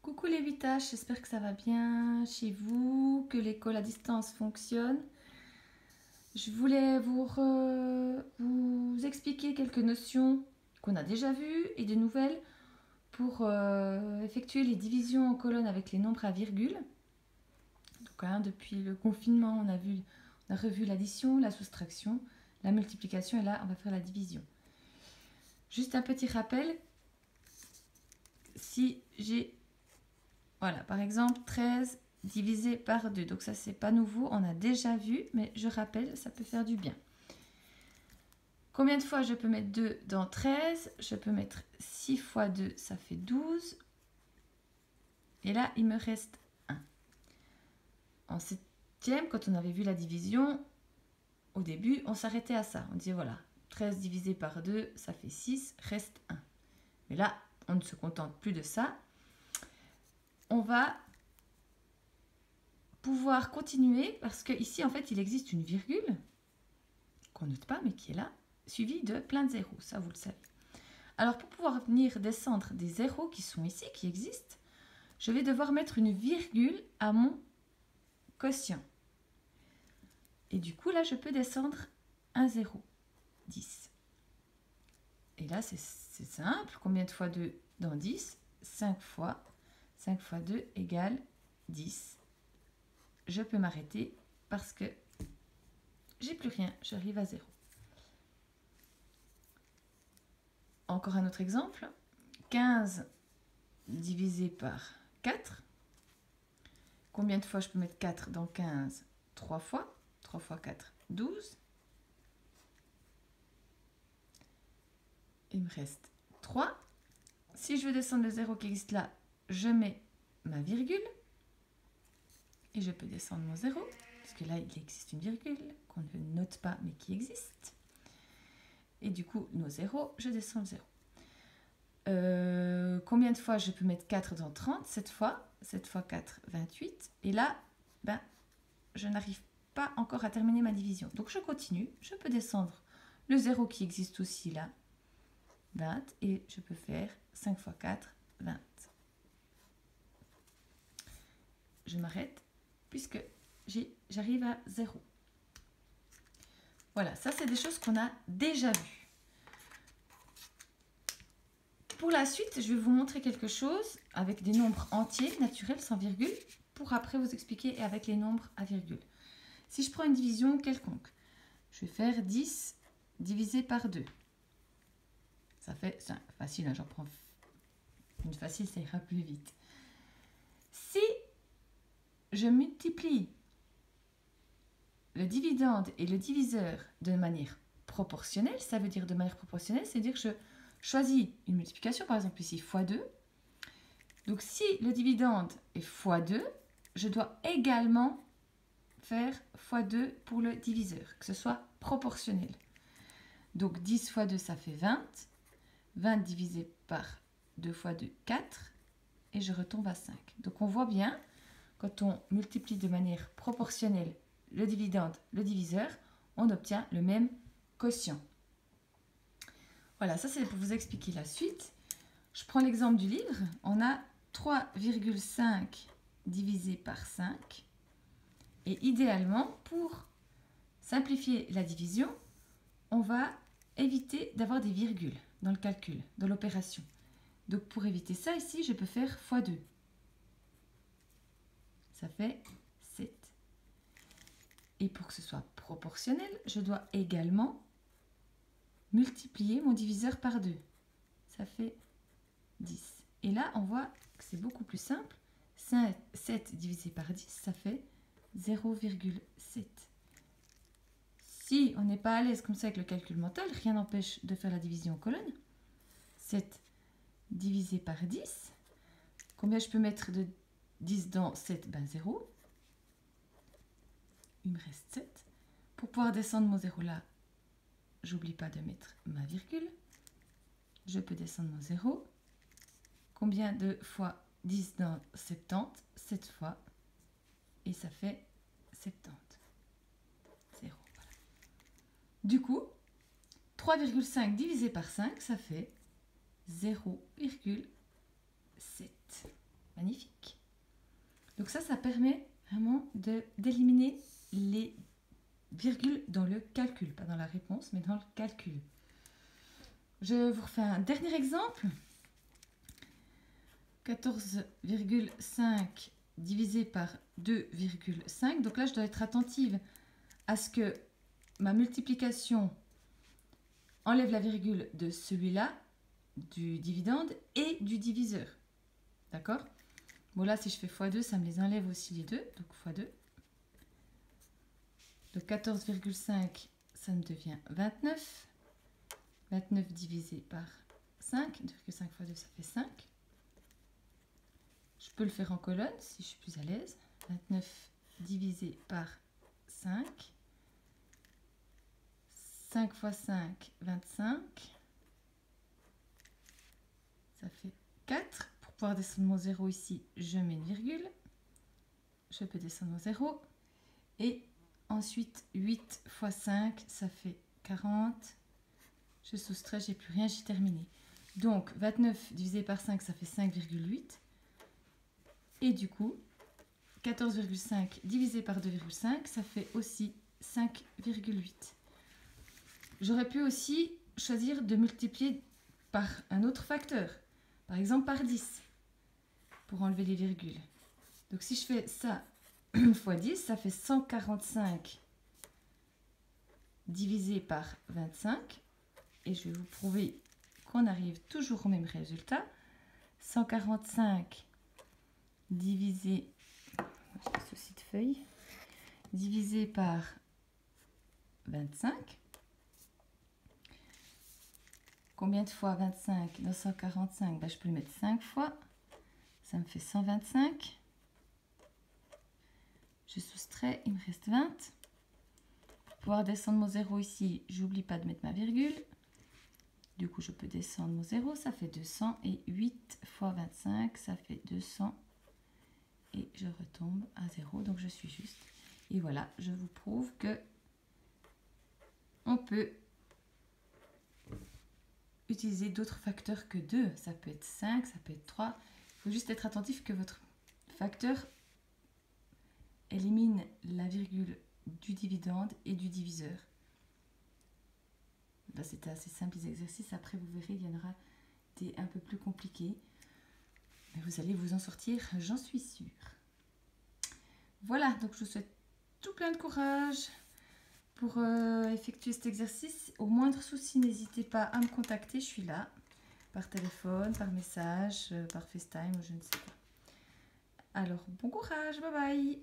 Coucou les 8H, j'espère que ça va bien chez vous, que l'école à distance fonctionne. Je voulais vous expliquer quelques notions qu'on a déjà vues et des nouvelles pour effectuer les divisions en colonnes avec les nombres à virgule. Donc, depuis le confinement, on a revu l'addition, la soustraction, la multiplication et là on va faire la division. Juste un petit rappel, si j'ai voilà, par exemple, 13 divisé par 2. Donc ça, c'est pas nouveau, on a déjà vu, mais je rappelle, ça peut faire du bien. Combien de fois je peux mettre 2 dans 13? Je peux mettre 6 fois 2, ça fait 12. Et là, il me reste 1. En septième, quand on avait vu la division, au début, on s'arrêtait à ça. On disait, voilà, 13 divisé par 2, ça fait 6, reste 1. Mais là, on ne se contente plus de ça. On va pouvoir continuer parce que ici en fait il existe une virgule qu'on note pas mais qui est là, suivie de plein de zéros, ça vous le savez. Alors pour pouvoir venir descendre des zéros qui sont ici, qui existent, je vais devoir mettre une virgule à mon quotient. Et du coup là je peux descendre un 0, 10. Et là c'est simple, combien de fois 2 dans 10? 5 fois 2 égale 10. Je peux m'arrêter parce que j'ai plus rien, j'arrive à 0. Encore un autre exemple, 15 divisé par 4. Combien de fois je peux mettre 4 dans 15? 3 fois. 3 fois 4, 12. Il me reste 3. Si je veux descendre le 0 qui existe là, je mets ma virgule. Et je peux descendre mon 0, parce que là, il existe une virgule qu'on ne note pas, mais qui existe. Et du coup, nos 0, je descends le 0. Combien de fois je peux mettre 4 dans 30? 7 fois. 7 fois 4, 28. Et là, je n'arrive pas encore à terminer ma division. Donc, je continue. Je peux descendre le 0 qui existe aussi là, 20. Et je peux faire 5 fois 4, 20. Je m'arrête puisque j'arrive à 0. Voilà, ça c'est des choses qu'on a déjà vues. Pour la suite, je vais vous montrer quelque chose avec des nombres entiers, naturels, sans virgule, pour après vous expliquer avec les nombres à virgule. Si je prends une division quelconque, je vais faire 10 divisé par 2. Ça fait 5. Facile, hein, j'en prends une facile, ça ira plus vite. Si je multiplie le dividende et le diviseur de manière proportionnelle, ça veut dire de manière proportionnelle, c'est-à-dire que je choisis une multiplication, par exemple ici x2. Donc si le dividende est x2, je dois également faire x2 pour le diviseur, que ce soit proportionnel. Donc 10 x 2, ça fait 20. 20 divisé par 2 x 2, 4. Et je retombe à 5. Donc on voit bien, quand on multiplie de manière proportionnelle le dividende, le diviseur, on obtient le même quotient. Voilà, ça c'est pour vous expliquer la suite. Je prends l'exemple du livre. On a 3,5 divisé par 5. Et idéalement, pour simplifier la division, on va éviter d'avoir des virgules dans le calcul, dans l'opération. Donc pour éviter ça, ici, je peux faire x2. Ça fait 7. Et pour que ce soit proportionnel, je dois également multiplier mon diviseur par 2. Ça fait 10. Et là, on voit que c'est beaucoup plus simple. 7 divisé par 10, ça fait 0,7. Si on n'est pas à l'aise comme ça avec le calcul mental, rien n'empêche de faire la division en colonne. 7 divisé par 10. Combien je peux mettre de 10 dans 7? 0. Il me reste 7. Pour pouvoir descendre mon 0 là, j'oublie pas de mettre ma virgule. Je peux descendre mon 0. Combien de fois 10 dans 70? 7 fois. Et ça fait 70. 0. Voilà. Du coup, 3,5 divisé par 5, ça fait 0,7. Magnifique. Donc ça permet vraiment d'éliminer les virgules dans le calcul, pas dans la réponse, mais dans le calcul. Je vous refais un dernier exemple. 14,5 divisé par 2,5. Donc là, je dois être attentive à ce que ma multiplication enlève la virgule de celui-là, du dividende et du diviseur. D'accord? Bon, là, si je fais x2, ça me les enlève aussi les deux. Donc x2. Donc 14,5, ça me devient 29. 29 divisé par 5. 2,5 x 2, ça fait 5. Je peux le faire en colonne si je suis plus à l'aise. 29 divisé par 5. 5 x 5, 25. Ça fait 4. Pour pouvoir descendre mon 0 ici, je mets une virgule. Je peux descendre mon 0. Et ensuite, 8 x 5, ça fait 40. Je soustrais, j'ai plus rien, j'ai terminé. Donc, 29 divisé par 5, ça fait 5,8. Et du coup, 14,5 divisé par 2,5, ça fait aussi 5,8. J'aurais pu aussi choisir de multiplier par un autre facteur, par exemple par 10, pour enlever les virgules. Donc si je fais ça fois 10, ça fait 145 divisé par 25. Et je vais vous prouver qu'on arrive toujours au même résultat. 145 divisé, souci de feuille, divisé par 25. Combien de fois 25 dans 145? Ben, je peux le mettre 5 fois. Ça me fait 125. Je soustrais, il me reste 20. Pour pouvoir descendre mon 0 ici, j'oublie pas de mettre ma virgule. Du coup, je peux descendre mon 0, ça fait 200. Et 8 fois 25, ça fait 200. Et je retombe à 0, donc je suis juste. Et voilà, je vous prouve que on peut utiliser d'autres facteurs que 2. Ça peut être 5, ça peut être 3. Il faut juste être attentif que votre facteur élimine la virgule du dividende et du diviseur. Là, c'était assez simple les exercices. Après, vous verrez, il y en aura des un peu plus compliqués. Mais vous allez vous en sortir, j'en suis sûre. Voilà, donc je vous souhaite tout plein de courage pour effectuer cet exercice. Au moindre souci, n'hésitez pas à me contacter. Je suis là, par téléphone, par message, par FaceTime, je ne sais pas. Alors, bon courage, bye bye!